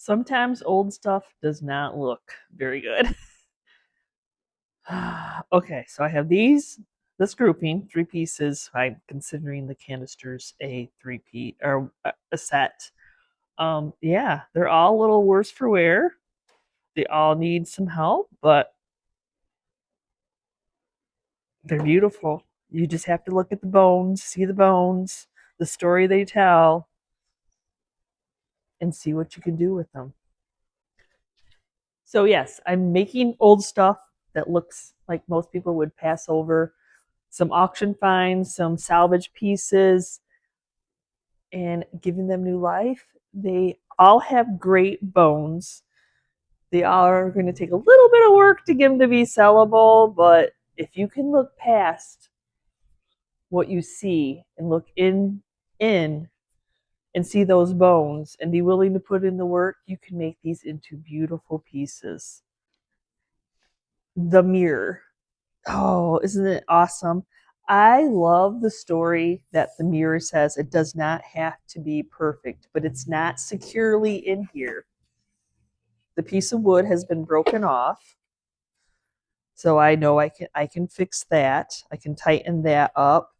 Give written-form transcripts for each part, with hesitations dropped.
Sometimes old stuff does not look very good. Okay, so I have this grouping, 3 pieces. I'm considering the canisters a 3-piece or a set. Yeah, they're all a little worse for wear. They all need some help, but they're beautiful. You just have to look at the bones, see the bones, the story they tell, and see what you can do with them. So yes, I'm making old stuff that looks like most people would pass over. Some auction finds, some salvage pieces, and giving them new life. They all have great bones. They are going to take a little bit of work to get them to be sellable, but if you can look past what you see and look in and see those bones and be willing to put in the work, you can make these into beautiful pieces. The mirror. Oh, isn't it awesome? I love the story that the mirror says it does not have to be perfect, but it's not securely in here. The piece of wood has been broken off. So I know I can fix that. I can tighten that up.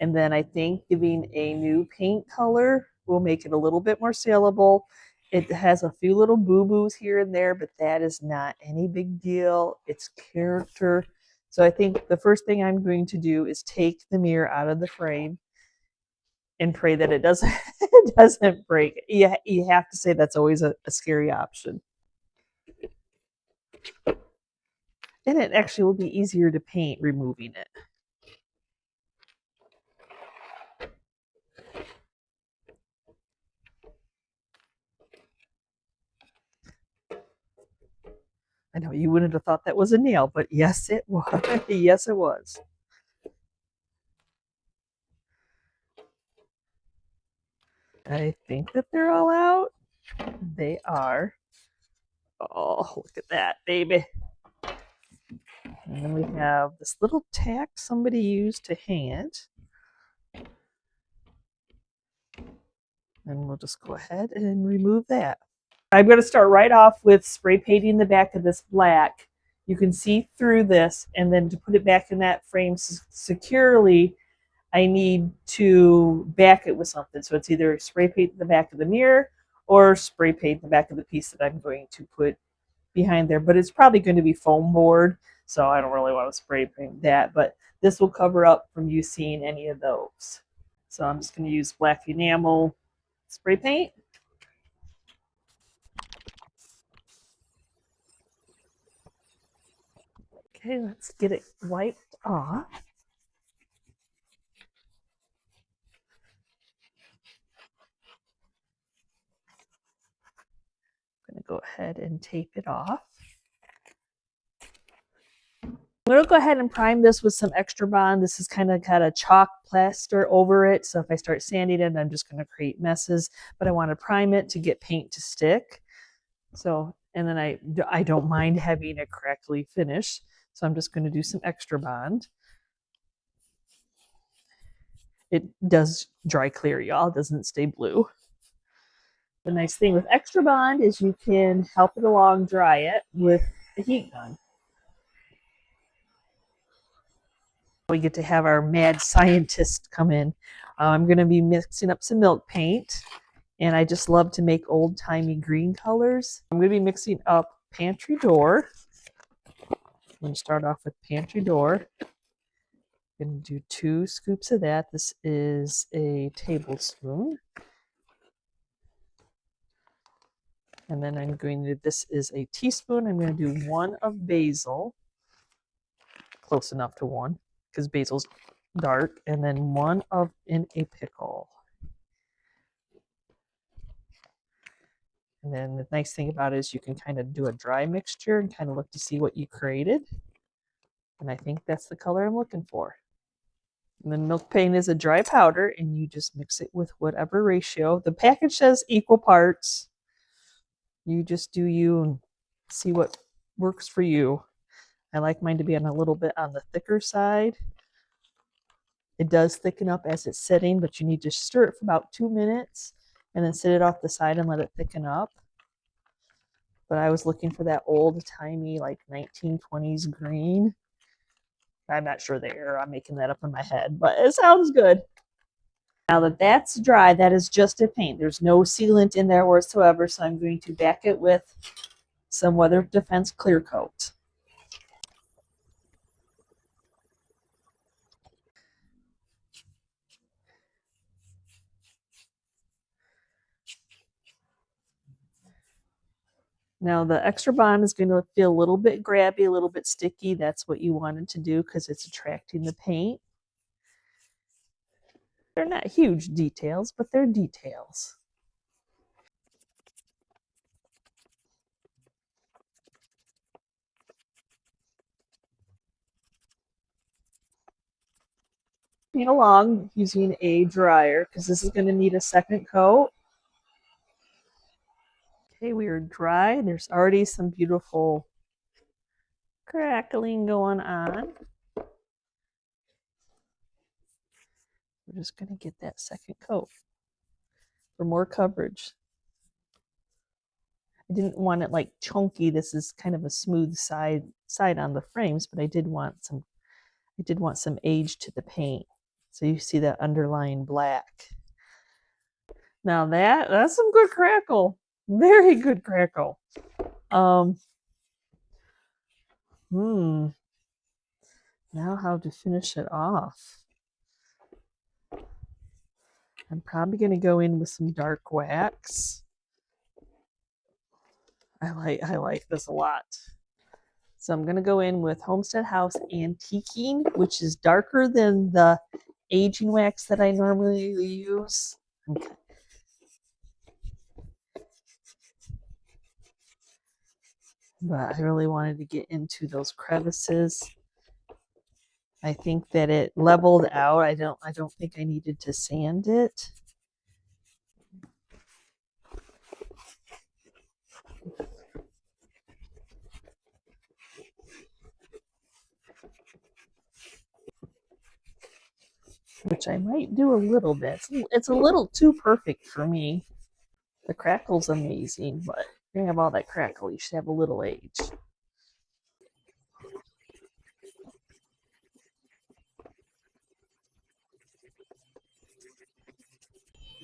And then I think giving a new paint color will make it a little bit more saleable. It has a few little boo-boos here and there, but that is not any big deal. It's character. So I think the first thing I'm going to do is take the mirror out of the frame and pray that it doesn't it doesn't break. You have to say that's always a scary option. And it actually will be easier to paint removing it. I know you wouldn't have thought that was a nail, but yes, it was. Yes, it was. I think that they're all out. They are. Oh, look at that, baby. And then we have this little tack somebody used to hang it. And we'll just go ahead and remove that. I'm going to start right off with spray painting the back of this black. You can see through this, and then to put it back in that frame securely, I need to back it with something. So it's either spray paint the back of the mirror or spray paint the back of the piece that I'm going to put behind there. But it's probably going to be foam board, so I don't really want to spray paint that. But this will cover up from you seeing any of those. So I'm just going to use black enamel spray paint. Okay, let's get it wiped off. I'm going to go ahead and tape it off. I'm going to go ahead and prime this with some Extra Bond. This is kind of got a chalk plaster over it, so if I start sanding it, I'm just going to create messes. But I want to prime it to get paint to stick. So, and then I don't mind having it correctly finished. So I'm just going to do some Extra Bond. It does dry clear, y'all. It doesn't stay blue. The nice thing with Extra Bond is you can help it along dry it with a heat gun. We get to have our mad scientist come in. I'm going to be mixing up some milk paint, and I just love to make old-timey green colors. I'm going to be mixing up Pantry Door. I'm going to start off with Pantry Door. I'm going to do 2 scoops of that. This is a tablespoon. And then I'm going to, this is a teaspoon. I'm going to do 1 of basil. Close enough to 1, because basil's dark. And then 1 of in a pickle. And then the nice thing about it is you can kind of do a dry mixture and kind of look to see what you created. And I think that's the color I'm looking for. And then milk paint is a dry powder, and you just mix it with whatever ratio. The package says equal parts. You just do you and see what works for you. I like mine to be on a little bit on the thicker side. It does thicken up as it's sitting, but you need to stir it for about 2 minutes and then set it off the side and let it thicken up. but I was looking for that old-timey, like 1920s green. I'm not sure there. I'm making that up in my head, but it sounds good. Now that that's dry, that is just a paint. There's no sealant in there whatsoever, so I'm going to back it with some Weather Defense Clear Coat. Now the extra bond is going to feel a little bit grabby, a little bit sticky. That's what you wanted to do because it's attracting the paint. They're not huge details, but they're details. Along using a dryer because this is going to need a second coat. Okay, we are dry. There's already some beautiful crackling going on. We're just going to get that second coat for more coverage. I didn't want it like chunky. This is kind of a smooth side on the frames, but I did want some age to the paint. So you see that underlying black. Now that's some good crackle. Very good crackle. Now how to finish it off. I'm probably going to go in with some dark wax. I like this a lot. So I'm going to go in with Homestead House Antiquing, which is darker than the aging wax that I normally use. Okay. But I really wanted to get into those crevices. I think that it leveled out. I don't think I needed to sand it. Which I might do a little bit. It's a little too perfect for me. The crackle's amazing, but you have all that crackle, you should have a little age.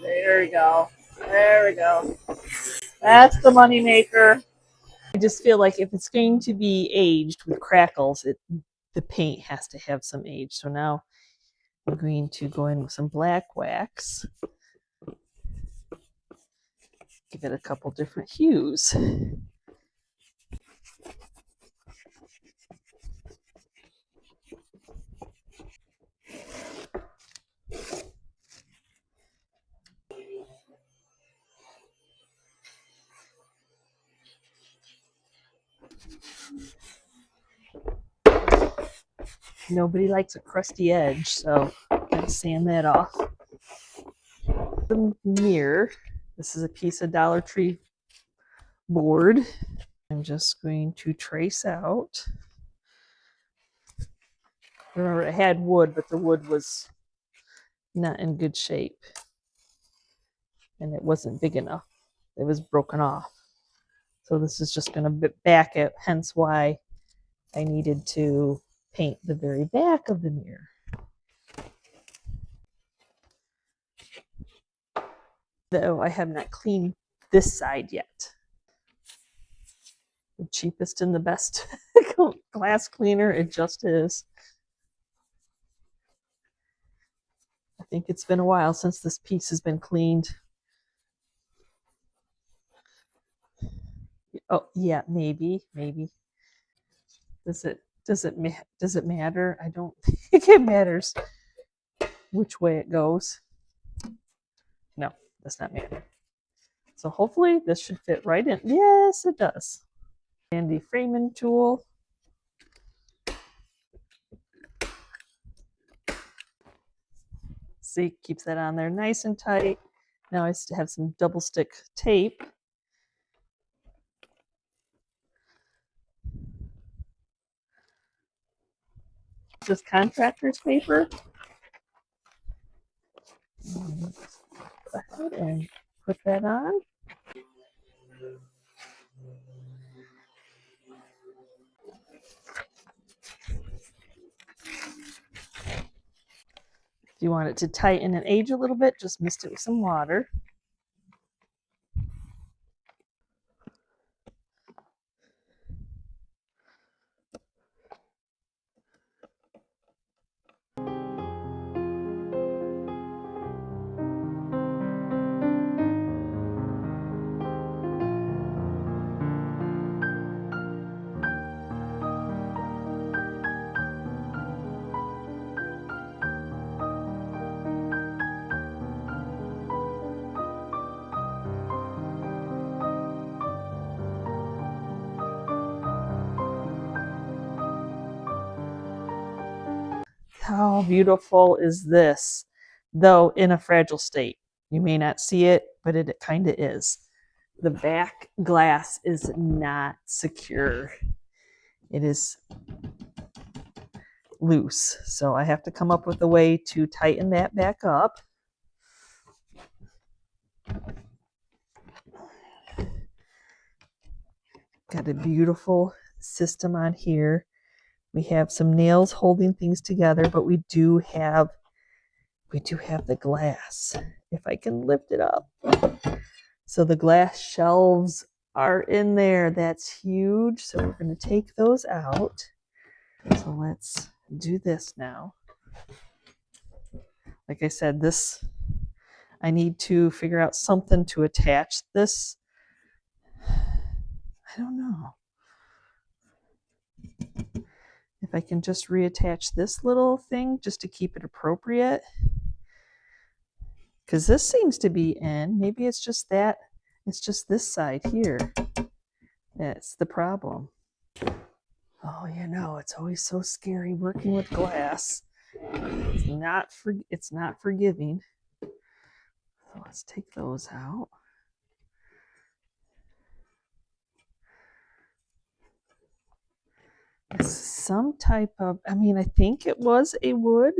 There we go. There we go. That's the money maker. I just feel like if it's going to be aged with crackles, the paint has to have some age. So now I'm going to go in with some black wax. Give it a couple different hues. Nobody likes a crusty edge, so I'm going to sand that off. The mirror. This is a piece of Dollar Tree board. I'm just going to trace out. Remember, it had wood, but the wood was not in good shape. And it wasn't big enough. It was broken off. So this is just going to back it, hence why I needed to paint the very back of the mirror. Though I have not cleaned this side yet. The cheapest and the best glass cleaner, it just is. I think it's been a while since this piece has been cleaned. Oh yeah, maybe. Does it matter? I don't think it matters which way it goes. No, does not matter. So hopefully this should fit right in. Yes, it does. Handy framing tool. See, keeps that on there nice and tight. Now I have some double stick tape. Just contractor's paper. Go ahead and put that on. If you want it to tighten and age a little bit, just mist it with some water. How beautiful is this? Though in a fragile state. You may not see it, but it kind of is. The back glass is not secure. It is loose. So I have to come up with a way to tighten that back up. Got a beautiful system on here. We have some nails holding things together, but we do have the glass. If I can lift it up. So the glass shelves are in there. That's huge. So we're going to take those out. So let's do this now. Like I said, I need to figure out something to attach this. I don't know. If I can just reattach this little thing just to keep it appropriate. Because this seems to be in. Maybe it's just that. It's just this side here. That's the problem. Oh, it's always so scary working with glass. It's not forgiving. So let's take those out. Some type of, I think it was a wood.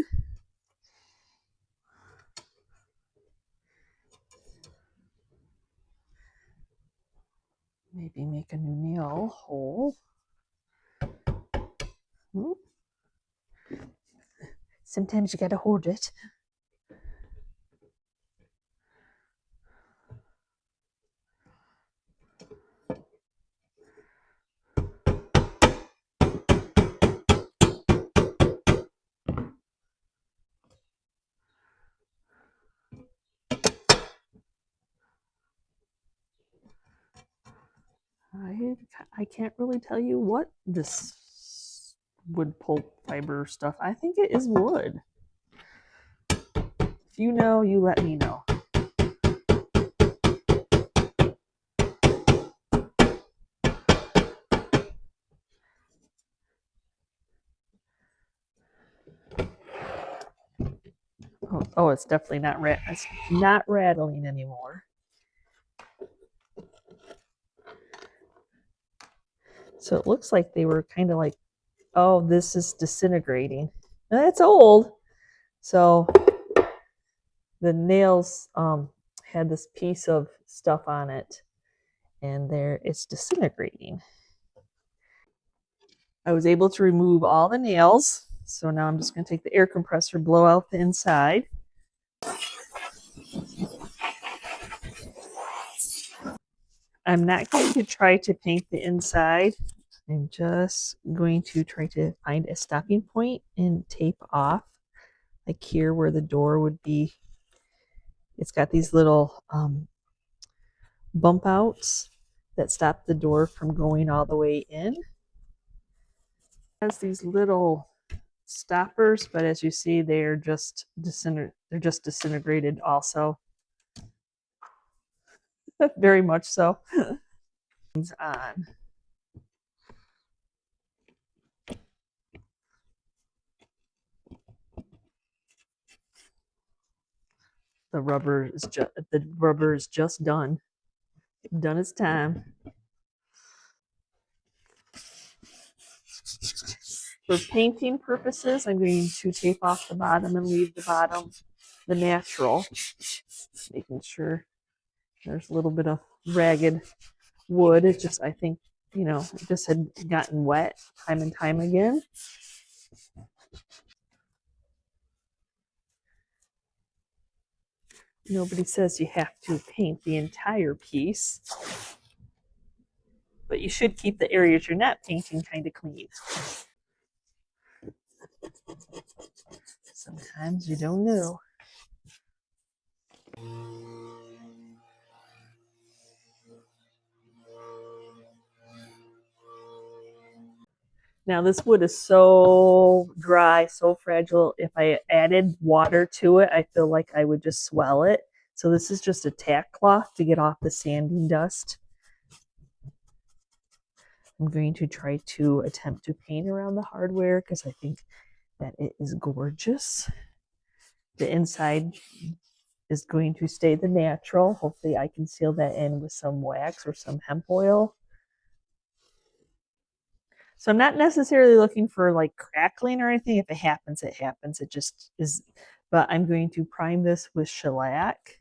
Maybe make a new nail hole. Sometimes you gotta hold it. I can't really tell you what this wood pulp fiber stuff. I think it is wood. If you know, you let me know. Oh, it's definitely not rattling anymore. So it looks like they were kind of like, oh, this is disintegrating. And it's old. So the nails had this piece of stuff on it, and it's disintegrating. I was able to remove all the nails. So now I'm just going to take the air compressor, blow out the inside. I'm not going to try to paint the inside. I'm just going to try to find a stopping point and tape off, like here where the door would be. It's got these little bump outs that stop the door from going all the way in. It has these little stoppers, but as you see, they're just disintegrated also. Very much so. It's on. The rubber is just done. Done its time. For painting purposes, I'm going to tape off the bottom and leave the bottom the natural, making sure there's a little bit of ragged wood. It's just, I think, it just had gotten wet time and time again. Nobody says you have to paint the entire piece, but you should keep the areas you're not painting kind of clean. Sometimes you don't know. Now this wood is so dry, so fragile. If I added water to it, I feel like I would just swell it. So this is just a tack cloth to get off the sanding dust. I'm going to try to attempt to paint around the hardware because I think that it is gorgeous. The inside is going to stay the natural. Hopefully I can seal that in with some wax or some hemp oil. So I'm not necessarily looking for like crackling or anything. If it happens, it happens. It just is. But I'm going to prime this with shellac.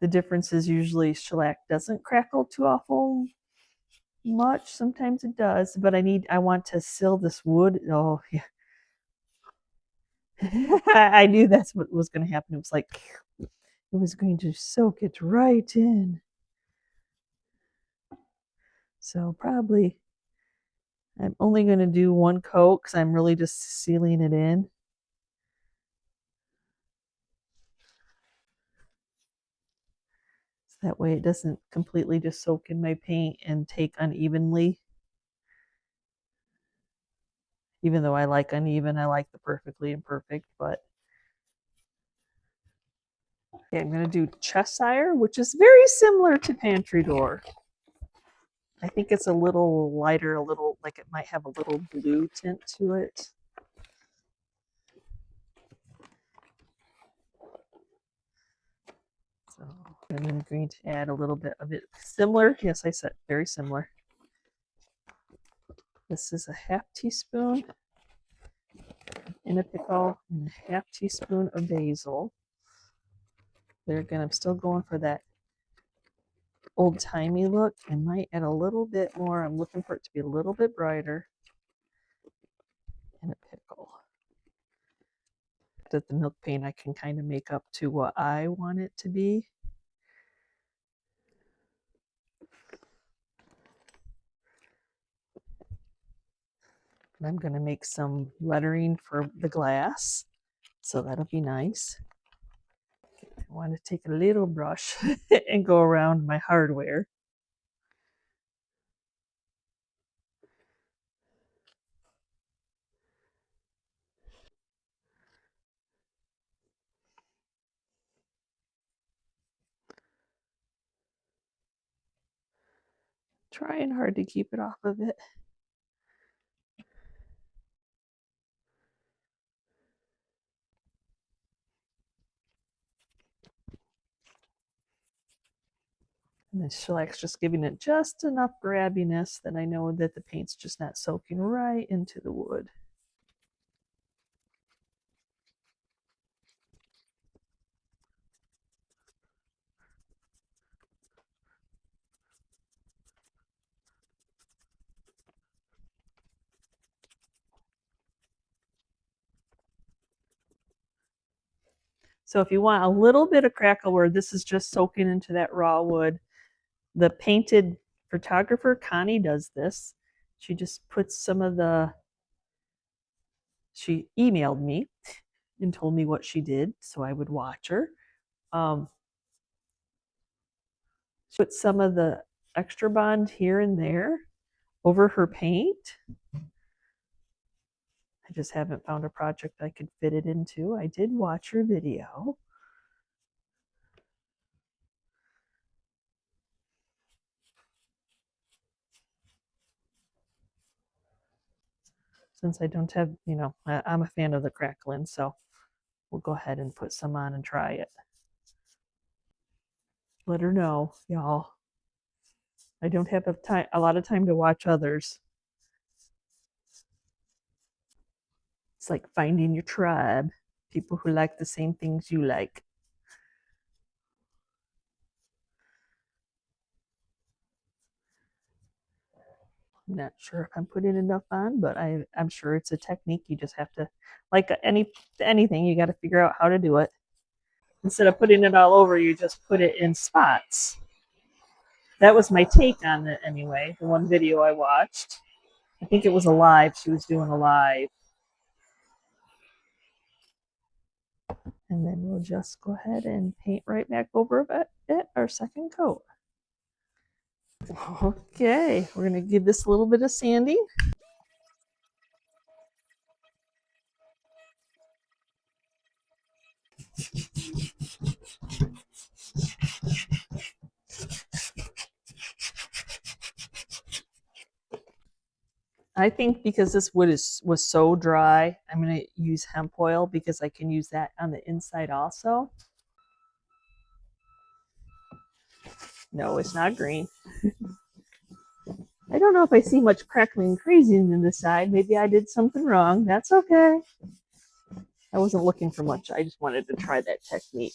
The difference is usually shellac doesn't crackle too awful much. Sometimes it does, but I want to seal this wood. Oh yeah. I knew that's what was going to happen. It was like it was going to soak it right in. So probably I'm only going to do one coat because I'm really just sealing it in. So that way it doesn't completely just soak in my paint and take unevenly. Even though I like uneven, I like the perfectly imperfect, but okay, I'm going to do Cheshire, which is very similar to Pantry Door. I think it's a little lighter, a little like it might have a little blue tint to it. So I'm going to add a little bit of it. Similar, yes, I said very similar. This is a half teaspoon in a pickle and a half teaspoon of basil. There again, I'm still going for that old-timey look. I might add a little bit more. I'm looking for it to be a little bit brighter. And a pickle. That the milk paint I can kind of make up to what I want it to be. And I'm going to make some lettering for the glass. So that'll be nice. I want to take a little brush and go around my hardware. Trying hard to keep it off of it. And the shellac's just giving it just enough grabbiness that I know that the paint's just not soaking right into the wood. So if you want a little bit of crackle where this is just soaking into that raw wood, the painted photographer, Connie, does this. She just puts some of the, she emailed me and told me what she did so I would watch her. She put some of the extra bond here and there over her paint. I just haven't found a project I could fit it into. I did watch her video. Since I don't have, you know, I'm a fan of the crackling, so we'll go ahead and put some on and try it. Let her know, y'all. I don't have a lot of time to watch others. It's like finding your tribe, people who like the same things you like. I'm not sure if I'm putting enough on, but I'm sure it's a technique. You just have to, like anything, you got to figure out how to do it. Instead of putting it all over, you just put it in spots. That was my take on it anyway, the one video I watched. I think it was a live. She was doing a live. And then we'll just go ahead and paint right back over it, our second coat. Okay, we're going to give this a little bit of sanding. I think because this wood was so dry, I'm going to use hemp oil because I can use that on the inside also. No, it's not green. I don't know if I see much crackling crazy in the side. Maybe I did something wrong. That's okay. I wasn't looking for much. I just wanted to try that technique.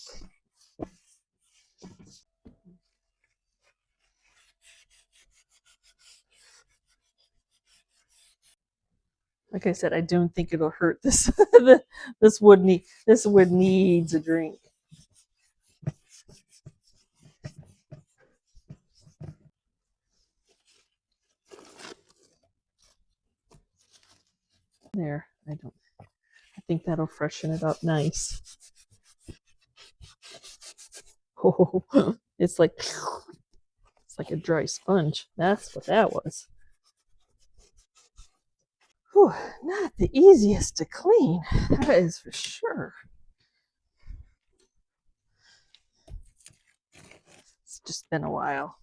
Like I said, I don't think it'll hurt this. This wood needs a drink. There, I think that'll freshen it up nice. Oh, it's like a dry sponge. That's what that was. Whew, not the easiest to clean. That is for sure. It's just been a while.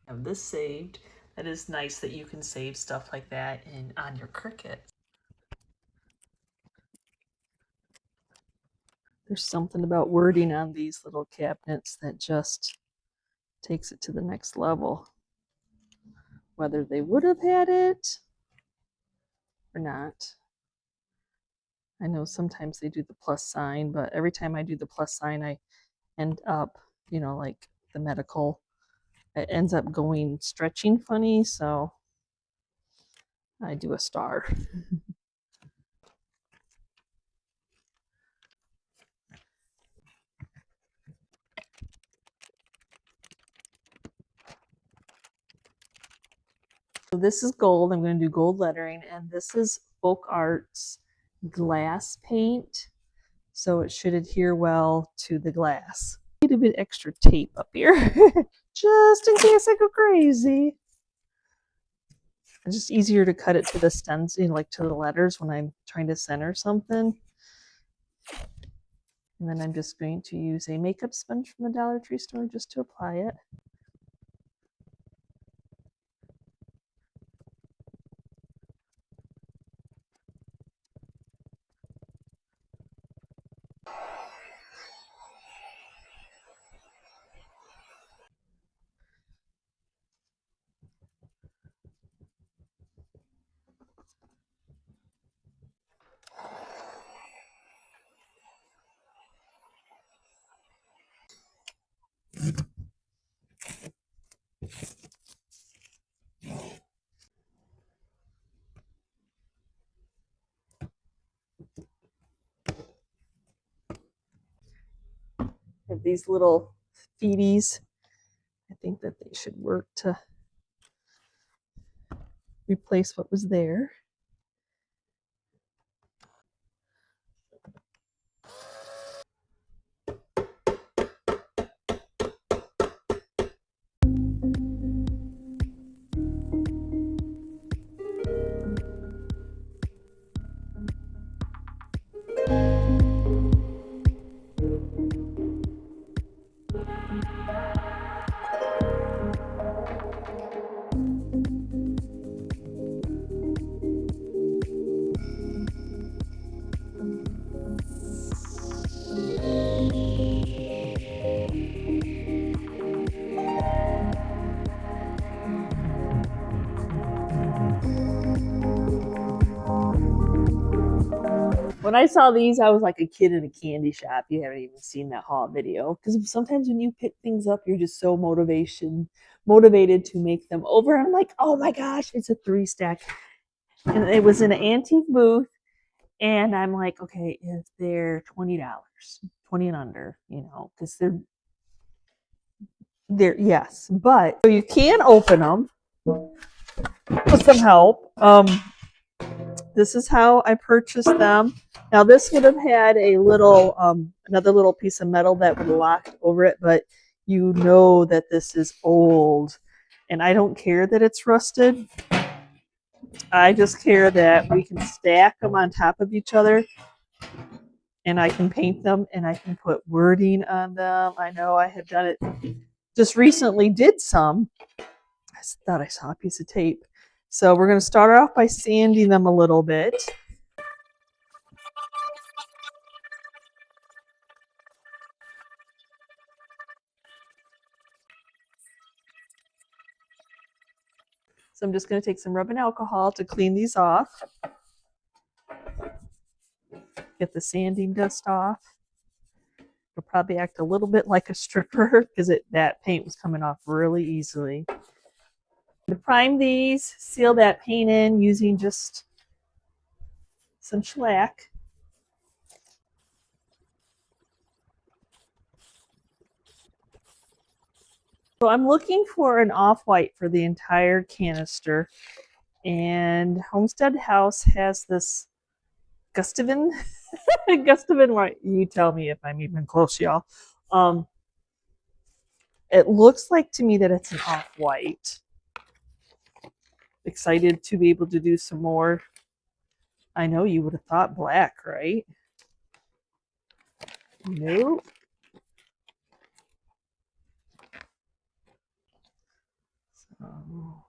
Have this saved. That is nice that you can save stuff like that on your Cricut. There's something about wording on these little cabinets that just takes it to the next level. Whether they would have had it or not. I know sometimes they do the plus sign, but every time I do the plus sign, I end up, like the medical, it ends up going stretching funny, so I do a star. So this is gold. I'm going to do gold lettering, and this is Folk Arts glass paint, so it should adhere well to the glass. Need a bit extra tape up here, just in case I go crazy. It's just easier to cut it to the stems, like to the letters when I'm trying to center something. And then I'm just going to use a makeup sponge from the Dollar Tree store just to apply it. I have these little feeties. I think that they should work to replace what was there. When I saw these, I was like a kid in a candy shop. You haven't even seen that haul video. Because sometimes when you pick things up, you're just so motivated to make them over. I'm like, oh my gosh, it's a 3-stack. And it was in an antique booth. And I'm like, okay, if they're $20, 20 and under, because they're yes. But so you can open them with some help. This is how I purchased them. Now this would have had a little, another little piece of metal that would lock over it, but you know that this is old. And I don't care that it's rusted. I just care that we can stack them on top of each other and I can paint them and I can put wording on them. I know I have done it, just recently did some. I thought I saw a piece of tape. So we're going to start off by sanding them a little bit. So I'm just going to take some rubbing alcohol to clean these off. Get the sanding dust off. It'll probably act a little bit like a stripper because that paint was coming off really easily. To prime these, seal that paint in using just some shellac. So I'm looking for an off-white for the entire canister. And Homestead House has this Gustavin. Gustavin white. You tell me if I'm even close, y'all. It looks like to me that it's an off-white. Excited to be able to do some more. I know you would have thought black, right? Nope. So,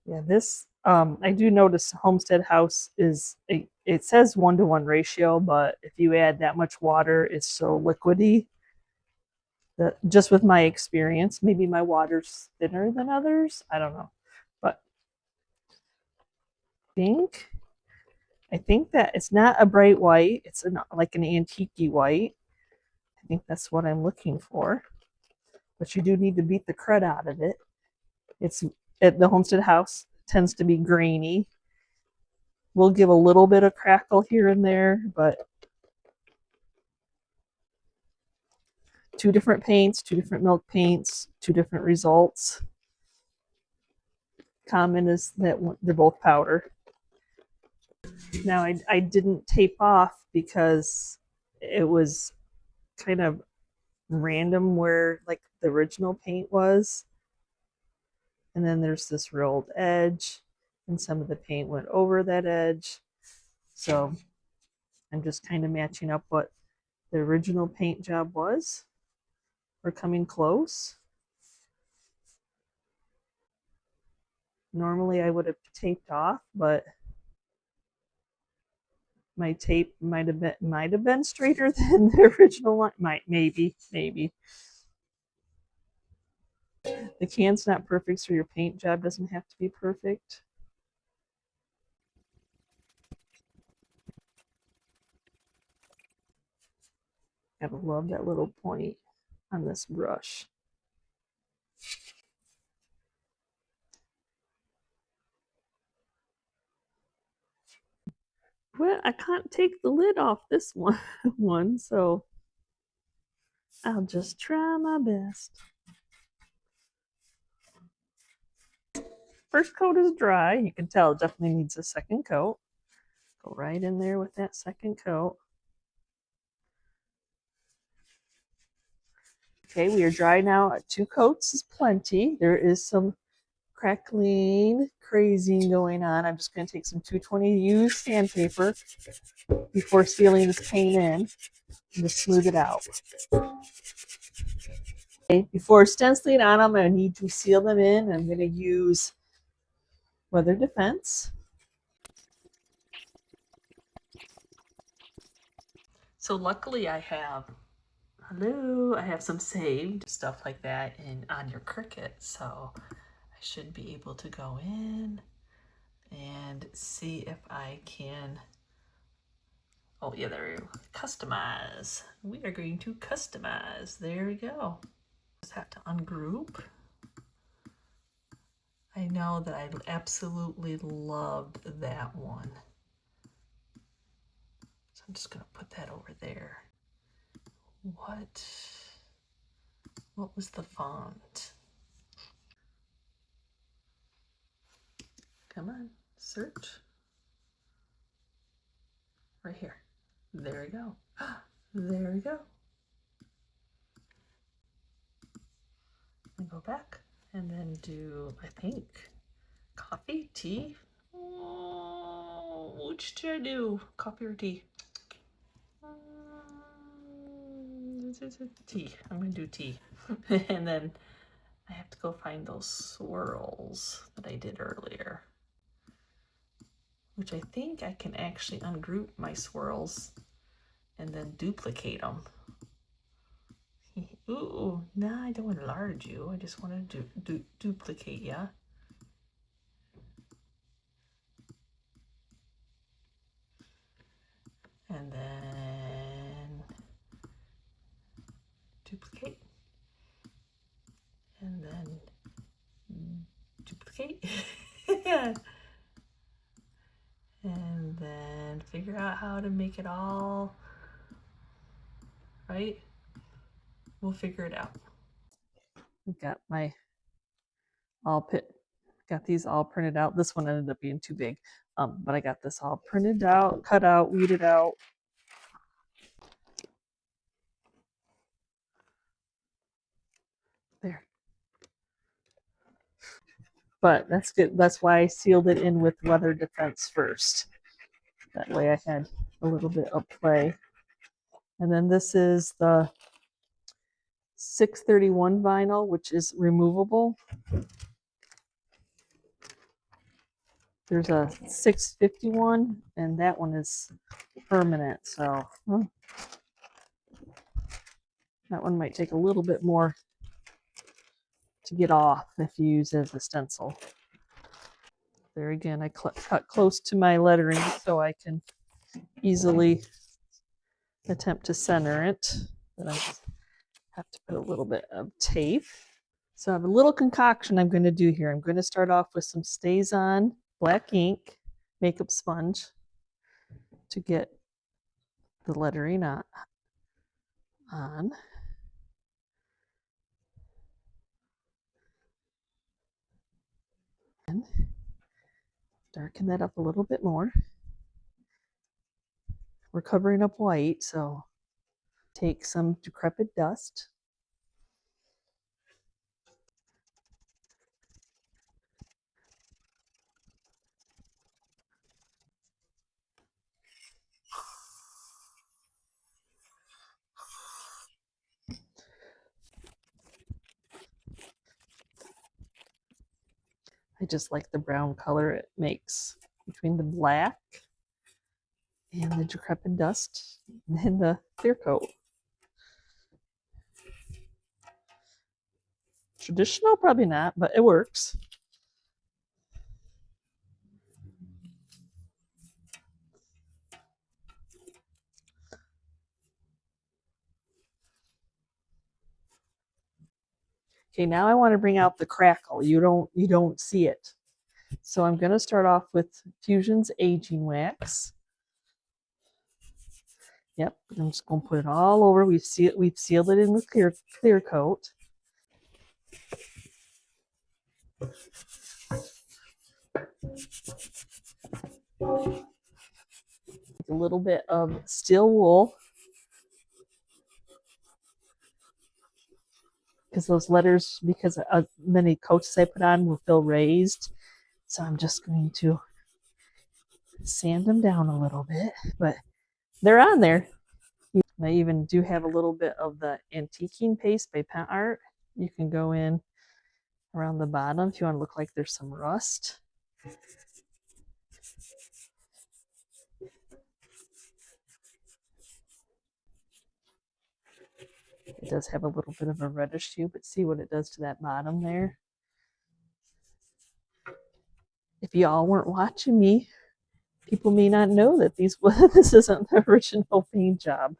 yeah, this I do notice Homestead House is it says 1-to-1 ratio, but if you add that much water, it's so liquidy that just with my experience, maybe my water's thinner than others. I don't know, but I think that it's not a bright white. It's like an antique white. I think that's what I'm looking for. But you do need to beat the crud out of it. It's at the Homestead House tends to be grainy. We'll give a little bit of crackle here and there, but 2 different paints, 2 different milk paints, 2 different results. Common is that they're both powder. Now I didn't tape off because it was kind of random where like the original paint was. And then there's this rolled edge and some of the paint went over that edge. So I'm just kind of matching up what the original paint job was. We're coming close. Normally I would have taped off, but my tape might have been straighter than the original one. Maybe. The can's not perfect, so your paint job doesn't have to be perfect. Gotta love that little point on this brush. Well, I can't take the lid off this one, so I'll just try my best. First coat is dry. You can tell it definitely needs a second coat. Go right in there with that second coat. Okay, we are dry now. 2 coats is plenty. There is some crackling, crazing going on. I'm just going to take some 220 used sandpaper before sealing this paint in and just smooth it out. Okay, before stenciling on them, I need to seal them in. I'm going to use Weather Defense. So luckily I have some saved stuff like that on your Cricut, so I should be able to go in and see if I can, oh yeah, there we go, customize. We are going to customize. There we go. Just have to ungroup. I know that I absolutely loved that one. So I'm just gonna put that over there. What was the font? Come on, search. Right here. There we go. There we go. And go back and then do, I think, coffee, tea. Oh, which should I do? Coffee or tea? Tea. I'm gonna do tea. And then I have to go find those swirls that I did earlier, which I think I can actually ungroup my swirls and then duplicate them. Ooh, nah, I don't enlarge you. I just want to duplicate ya. And then duplicate. And then duplicate. And then figure out how to make it all right. We'll figure it out. I've got my got these all printed out. This one ended up being too big, but I got this all printed out, cut out, weeded out. There. But that's good. That's why I sealed it in with weather defense first. That way I had a little bit of play. And then this is the 631 vinyl, which is removable. There's a 651, and that one is permanent. So that one might take a little bit more to get off if you use it as a stencil. There again, I cut close to my lettering so I can easily attempt to center it. But I just have to put a little bit of tape. So I have a little concoction I'm going to do here. I'm going to start off with some StazOn black ink makeup sponge to get the lettering on. And darken that up a little bit more. We're covering up white, so take some decrepit dust. I just like the brown color it makes between the black and the decrepit dust and the clear coat. Traditional, probably not, but it works. Okay, now I want to bring out the crackle. You don't see it. So I'm going to start off with Fusion's Aging Wax. Yep, I'm just going to put it all over. We've sealed it in with clear coat. A little bit of steel wool, because those letters, because of many coats I put on, will feel raised. So I'm just going to sand them down a little bit, but they're on there. I even do have a little bit of the antiquing paste by Pent Art. You can go in around the bottom if you want to look like there's some rust. It does have a little bit of a reddish hue, but see what it does to that bottom there. if y'all weren't watching me, people may not know that this isn't the original paint job.